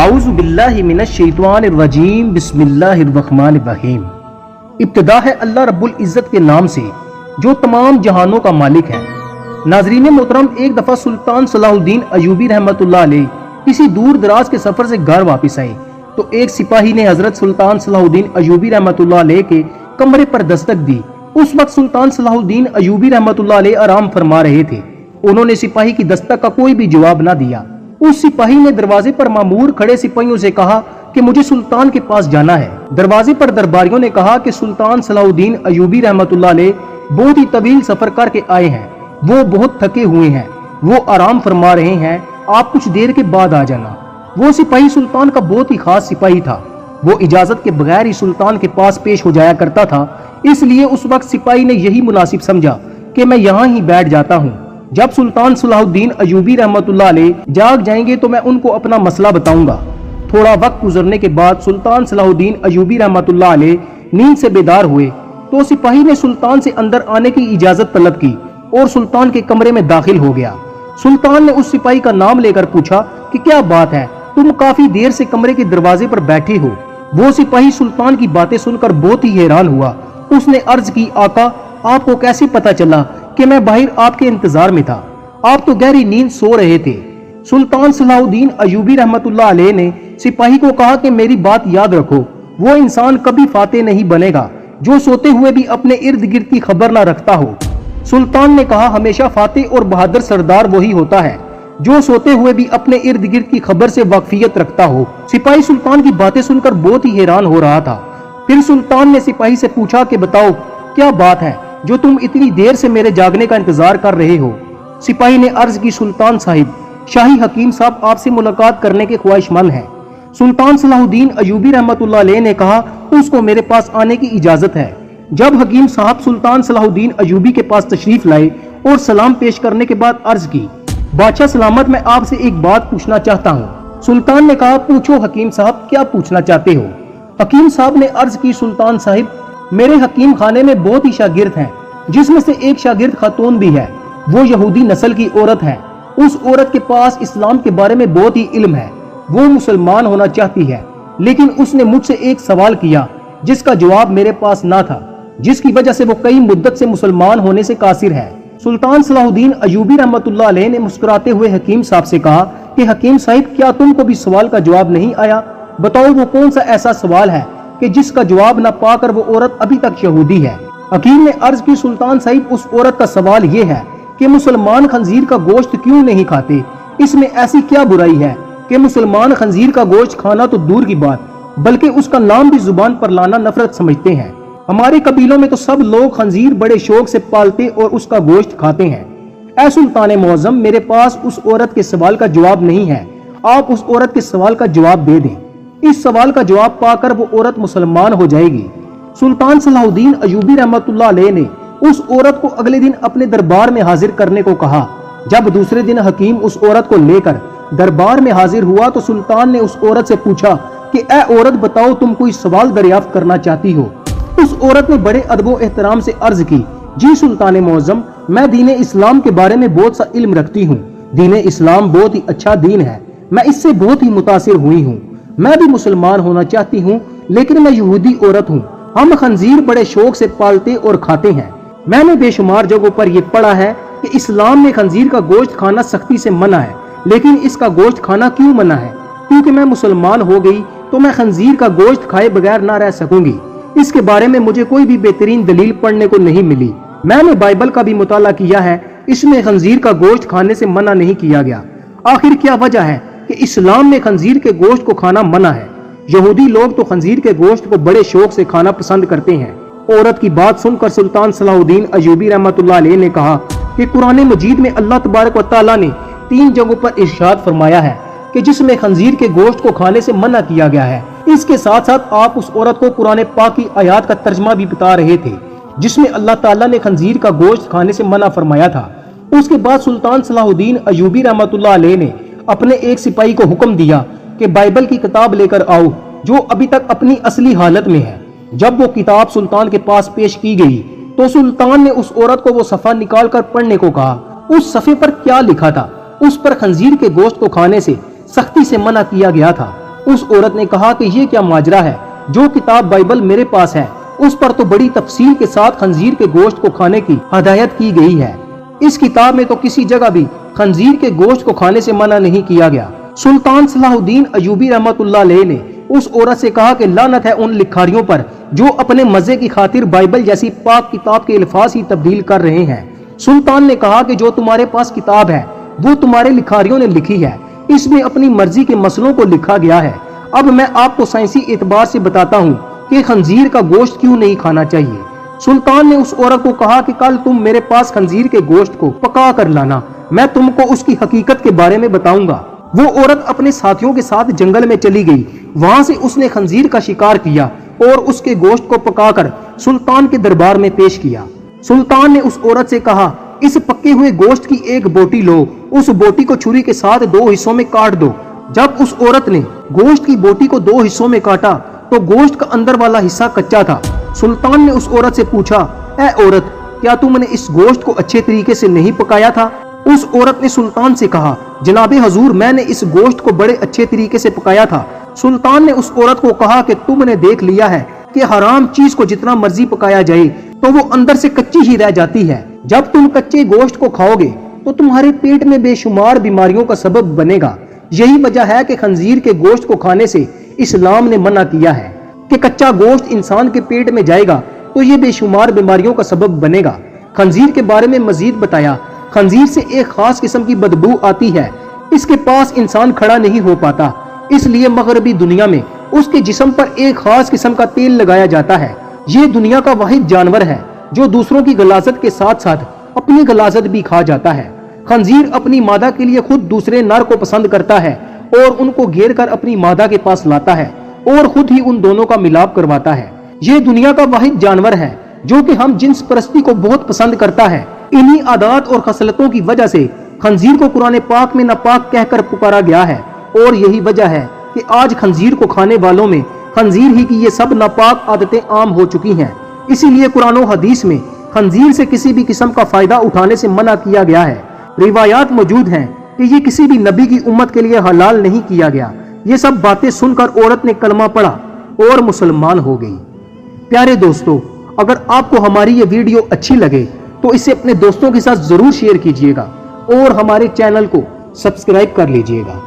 اعوذ باللہ من الشیطان الرجیم بسم اللہ الرحمن الرحیم۔ ابتدا ہے اللہ رب العزت کے نام سے جو تمام جہانوں کا مالک ہے۔ ناظرین محترم، ایک دفعہ سلطان صلاح الدین ایوبی رحمت اللہ علیہ کسی دور دراز کے سفر سے گھر واپس آئے تو ایک سپاہی نے حضرت سلطان صلاح الدین ایوبی رحمت اللہ علیہ کے کمرے پر دستک دی۔ اس وقت سلطان صلاح الدین ایوبی رحمت اللہ علیہ آرام فرما رہے تھے۔ انہوں نے سپاہی کی دستک کا کوئی بھی جواب نہ دیا۔ اس سپاہی نے دروازے پر مامور کھڑے سپاہیوں سے کہا کہ مجھے سلطان کے پاس جانا ہے۔ دروازے پر درباریوں نے کہا کہ سلطان صلاح الدین ایوبی رحمت اللہ علیہ بہت ہی طویل سفر کر کے آئے ہیں، وہ بہت تھکے ہوئے ہیں، وہ آرام فرما رہے ہیں، آپ کچھ دیر کے بعد آ جانا۔ وہ سپاہی سلطان کا بہت ہی خاص سپاہی تھا، وہ اجازت کے بغیر ہی سلطان کے پاس پیش ہو جایا کرتا تھا، اس لیے اس وقت سپاہی نے یہی مناسب سمجھا کہ میں یہاں ہی بیٹھ جاتا ہوں۔ جب سلطان صلاح الدین ایوبی رحمت اللہ علیہ جاگ جائیں گے تو میں ان کو اپنا مسئلہ بتاؤں گا۔ تھوڑا وقت گزرنے کے بعد سلطان صلاح الدین ایوبی رحمت اللہ علیہ نیند سے بیدار ہوئے تو سپاہی نے سلطان سے اندر آنے کی اجازت طلب کی اور سلطان کے کمرے میں داخل ہو گیا۔ سلطان نے اس سپاہی کا نام لے کر پوچھا کہ کیا بات ہے، تم کافی دیر سے کمرے کے دروازے پر بیٹھے ہو؟ وہ سپاہی سلطان کی باتیں سن کر بہت ہی حیران ہوا۔ اس نے عرض کی، آقا آپ کو کیسے پتا چلا کہ میں باہر آپ کے انتظار میں تھا؟ آپ تو گہری نیند سو رہے تھے۔ سلطان صلاح الدین ایوبی رحمت اللہ علیہ نے سپاہی کو کہا کہ میری بات یاد رکھو، وہ انسان کبھی فاتح نہیں بنے گا جو سوتے ہوئے بھی اپنے ارد گرد کی خبر نہ رکھتا ہو۔ سلطان نے کہا، ہمیشہ فاتح اور بہادر سردار وہی ہوتا ہے جو سوتے ہوئے بھی اپنے ارد گرد کی خبر سے واقفیت رکھتا ہو۔ سپاہی سلطان کی باتیں سن کر بہت ہی حیران ہو رہا تھا۔ پھر سلطان نے سپاہی سے پوچھا کہ بتاؤ کیا بات ہے جو تم اتنی دیر سے میرے جاگنے کا انتظار کر رہے ہو؟ سپاہی نے عرض کی، سلطان صاحب، شاہی حکیم صاحب آپ سے ملاقات کرنے کے خواہش مند ہیں۔ سلطان صلاح الدین ایوبی رحمت اللہ علیہ نے کہا، اس کو میرے پاس آنے کی اجازت ہے۔ جب حکیم صاحب سلطان صلاح الدین ایوبی کے پاس تشریف لائے اور سلام پیش کرنے کے بعد عرض کی، بادشاہ سلامت، میں آپ سے ایک بات پوچھنا چاہتا ہوں۔ سلطان نے کہا، پوچھو حکیم صاحب، کیا پوچھنا چاہتے ہو؟ حکیم صاحب نے عرض کی، سلطان صاحب، میرے حکیم خانے میں بہت ہی شاگرد ہیں، جس میں سے ایک شاگرد خاتون بھی ہے، وہ یہودی نسل کی عورت ہے۔ اس عورت کے پاس اسلام کے بارے میں بہت ہی علم ہے، وہ مسلمان ہونا چاہتی ہے، لیکن اس نے مجھ سے ایک سوال کیا جس کا جواب میرے پاس نہ تھا، جس کی وجہ سے وہ کئی مدت سے مسلمان ہونے سے قاصر ہے۔ سلطان صلاح الدین ایوبی رحمت اللہ علیہ نے مسکراتے ہوئے حکیم صاحب سے کہا کہ حکیم صاحب، کیا تم کو بھی سوال کا جواب نہیں آیا؟ بتاؤ وہ کون سا ایسا سوال ہے کہ جس کا جواب نہ پا کر وہ عورت ابھی تک یہودی ہے؟ حکیم نے عرض کی، سلطان صاحب، اس عورت کا سوال یہ ہے کہ مسلمان خنزیر کا گوشت کیوں نہیں کھاتے؟ اس میں ایسی کیا برائی ہے کہ مسلمان خنزیر کا گوشت کھانا تو دور کی بات بلکہ اس کا نام بھی زبان پر لانا نفرت سمجھتے ہیں۔ ہمارے قبیلوں میں تو سب لوگ خنزیر بڑے شوق سے پالتے اور اس کا گوشت کھاتے ہیں۔ اے سلطان معظم، میرے پاس اس عورت کے سوال کا جواب نہیں ہے، آپ اس عورت کے سوال کا جواب دے دیں۔ اس سوال کا جواب پا کر وہ عورت مسلمان ہو جائے گی۔ سلطان صلاح الدین ایوبی رحمت اللہ علیہ نے اس عورت کو اگلے دن اپنے دربار میں حاضر کرنے کو کہا۔ جب دوسرے دن حکیم اس عورت کو لے کر دربار میں حاضر ہوا تو سلطان نے اس عورت سے پوچھا کہ اے عورت، بتاؤ تم کوئی سوال دریافت کرنا چاہتی ہو؟ اس عورت نے بڑے ادب و احترام سے عرض کی، جی سلطان معظم، میں دین اسلام کے بارے میں بہت سا علم رکھتی ہوں، دین اسلام بہت ہی اچھا دین ہے، میں اس سے بہت ہی متاثر ہوئی ہوں، میں بھی مسلمان ہونا چاہتی ہوں، لیکن میں یہودی عورت ہوں، ہم خنزیر بڑے شوق سے پالتے اور کھاتے ہیں۔ میں نے بے شمار جگہوں پر یہ پڑھا ہے کہ اسلام میں خنزیر کا گوشت کھانا سختی سے منع ہے، لیکن اس کا گوشت کھانا کیوں منع ہے؟ کیونکہ میں مسلمان ہو گئی تو میں خنزیر کا گوشت کھائے بغیر نہ رہ سکوں گی۔ اس کے بارے میں مجھے کوئی بھی بہترین دلیل پڑھنے کو نہیں ملی۔ میں نے بائبل کا بھی مطالعہ کیا ہے، اس میں خنزیر کا گوشت کھانے سے منع نہیں کیا گیا۔ آخر کیا وجہ ہے کہ اسلام میں خنزیر کے گوشت کو کھانا منع ہے؟ یہودی لوگ تو خنزیر کے گوشت کو بڑے شوق سے کھانا پسند کرتے ہیں۔ عورت کی بات سن کر سلطان صلاح الدین ایوبی رحمت اللہ علیہ نے کہا کہ قرآن مجید میں اللہ تبارک و تعالیٰ نے 3 جگہوں پر ارشاد فرمایا ہے کہ جس میں خنزیر کے گوشت کو کھانے سے منع کیا گیا ہے۔ اس کے ساتھ ساتھ آپ اس عورت کو قرآن پاک کی آیات کا ترجمہ بھی بتا رہے تھے جس میں اللہ تعالیٰ نے خنزیر کا گوشت کھانے سے منع فرمایا تھا۔ اس کے بعد سلطان صلاح الدین ایوبی رحمت اللہ علیہ نے اپنے ایک سپاہی کو حکم دیا کہ بائبل کی کتاب لے کر آؤ جو ابھی تک اپنی اصلی حالت میں ہے۔ جب وہ کتاب سلطان کے پاس پیش کی گئی تو سلطان نے اس عورت کو وہ صفحہ نکال کر پڑھنے کو کہا۔ اس صفحے پر کیا لکھا تھا؟ اس پر خنزیر کے گوشت کو کھانے سے سختی سے منع کیا گیا تھا۔ اس عورت نے کہا کہ یہ کیا ماجرا ہے، جو کتاب بائبل میرے پاس ہے اس پر تو بڑی تفصیل کے ساتھ خنزیر کے گوشت کو کھانے کی ہدایت کی گئی ہے، اس کتاب میں تو کسی جگہ بھی خنزیر کے گوشت کو کھانے سے منع نہیں کیا گیا۔ سلطان صلاح الدین ایوبی رحمت اللہ علیہ نے اس عورت سے کہا کہ لعنت ہے ان لکھاریوں پر جو اپنے مزے کی خاطر بائبل جیسی پاک کتاب کے الفاظ ہی تبدیل کر رہے ہیں۔ سلطان نے کہا کہ جو تمہارے پاس کتاب ہے وہ تمہارے لکھاریوں نے لکھی ہے، اس میں اپنی مرضی کے مسئلوں کو لکھا گیا ہے۔ اب میں آپ کو سائنسی اعتبار سے بتاتا ہوں کہ خنزیر کا گوشت کیوں نہیں کھانا چاہیے۔ سلطان نے اس عورت کو کہا کہ کل تم میرے پاس خنزیر کے گوشت کو پکا کر لانا، میں تم کو اس کی حقیقت کے بارے میں بتاؤں گا۔ وہ عورت اپنے ساتھیوں کے ساتھ جنگل میں چلی گئی، وہاں سے اس نے خنزیر کا شکار کیا اور اس کے گوشت کو پکا کر سلطان کے دربار میں پیش کیا۔ سلطان نے اس عورت سے کہا اس پکے ہوئے گوشت کی ایک بوٹی لو، اس بوٹی کو چھری کے ساتھ 2 حصوں میں کاٹ دو۔ جب اس عورت نے گوشت کی بوٹی کو 2 حصوں میں کاٹا تو گوشت کا اندر والا حصہ کچا تھا۔ سلطان نے اس عورت سے پوچھا، اے عورت، کیا تم نے اس گوشت کو اچھے طریقے سے نہیں پکایا تھا؟ اس عورت نے سلطان سے کہا، جناب حضور، میں نے اس گوشت کو بڑے اچھے طریقے سے پکایا تھا۔ سلطان نے اس عورت کو کہا کہ تم نے دیکھ لیا ہے کہ حرام چیز کو جتنا مرضی پکایا جائے تو وہ اندر سے کچی ہی رہ جاتی ہے۔ جب تم کچے گوشت کو کھاؤ گے تو تمہارے پیٹ میں بے شمار بیماریوں کا سبب بنے گا۔ یہی وجہ ہے کہ خنزیر کے گوشت کو کھانے سے اسلام نے منع کیا ہے کہ کچا گوشت انسان کے پیٹ میں جائے گا تو یہ بے شمار بیماریوں کا سبب بنے گا۔ خنزیر کے بارے میں مزید بتایا، خنزیر سے ایک خاص قسم کی بدبو آتی ہے، اس کے پاس انسان کھڑا نہیں ہو پاتا، اس لیے مغربی دنیا میں اس کے جسم پر ایک خاص قسم کا تیل لگایا جاتا ہے۔ یہ دنیا کا واحد جانور ہے جو دوسروں کی غلاظت کے ساتھ ساتھ اپنی غلاظت بھی کھا جاتا ہے۔ خنزیر اپنی مادہ کے لیے خود دوسرے نر کو پسند کرتا ہے اور ان کو گھیر کر اپنی مادہ کے پاس لاتا ہے اور خود ہی ان دونوں کا ملاپ کرواتا ہے۔ یہ دنیا کا واحد جانور ہے جو کہ ہم جنس پرستی کو بہت پسند کرتا ہے۔ انہی عادات اور خصلتوں کی وجہ سے خنزیر کو قرآن پاک میں ناپاک کہہ کر پکارا گیا ہے، اور یہی وجہ ہے کہ آج خنزیر کو کھانے والوں میں خنزیر ہی کی یہ سب ناپاک عادتیں عام ہو چکی ہیں۔ اسی لیے قرآن و حدیث میں خنزیر سے کسی بھی قسم کا فائدہ اٹھانے سے منع کیا گیا ہے۔ روایات موجود ہیں کہ یہ کسی بھی نبی کی امت کے لیے حلال نہیں کیا گیا۔ یہ سب باتیں سن کر عورت نے کلمہ پڑھا اور مسلمان ہو گئی۔ پیارے دوستو، اگر آپ کو ہماری یہ ویڈیو اچھی لگے تو اسے اپنے دوستوں کے ساتھ ضرور شیئر کیجئے گا اور ہمارے چینل کو سبسکرائب کر لیجئے گا۔